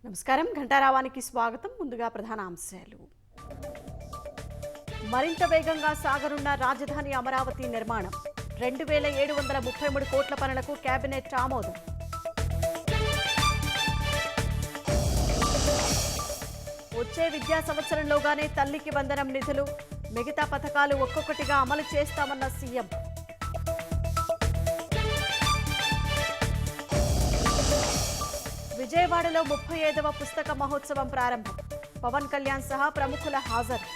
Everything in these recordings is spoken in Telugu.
నమస్కారం ఘంటారావానికి స్వాగతం. ముందుగా ప్రధాన అంశాలు. మరింత వేగంగా సాగనున్న రాజధాని అమరావతి నిర్మాణం 2733 కోట్ల పనులకు కేబినెట్ ఆమోదం. వచ్చే విద్యా సంవత్సరంలోగానే తల్లికి వందనం నిధులు, మిగతా పథకాలు ఒక్కొక్కటిగా అమలు చేస్తామన్న సీఎం. విజయవాడలో 35వ పుస్తక మహోత్సవం ప్రారంభం. పవన్ కళ్యాణ్ సహా ప్రముఖుల హాజరు.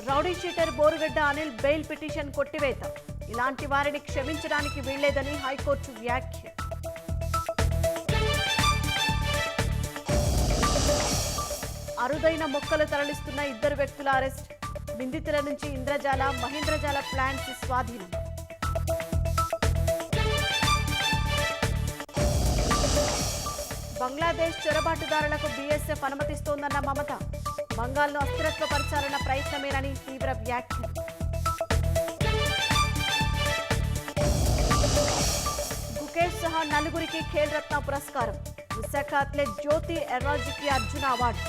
Rowdy sheeter Borugadda Anil bail petition కొట్టివేత. ఇలాంటి వారిని క్షమించడానికి వీల్లేదని హైకోర్టు వ్యాఖ్య. అరుదైన మొక్కలు తరలిస్తున్న 2 వ్యక్తుల అరెస్ట్. నిందితుల నుంచి ఇంద్రజాల, మహేంద్రజాల ప్లాంట్స్ స్వాధీనం. బంగ్లాదేశ్ చొరబాటుదారులకు బీఎస్ఎఫ్ అనుమతిస్తోందన్న మమత. బంగాల్ను అస్థిరత్వపరచాలన్న ప్రయత్నమేనని తీవ్ర వ్యాఖ్యలు. గుకేష్ సహా 4గురికి ఖేల్ రత్న పురస్కారం. విశాఖ అథ్లెట్ జ్యోతి ఎర్రాజుకి అర్జున అవార్డు.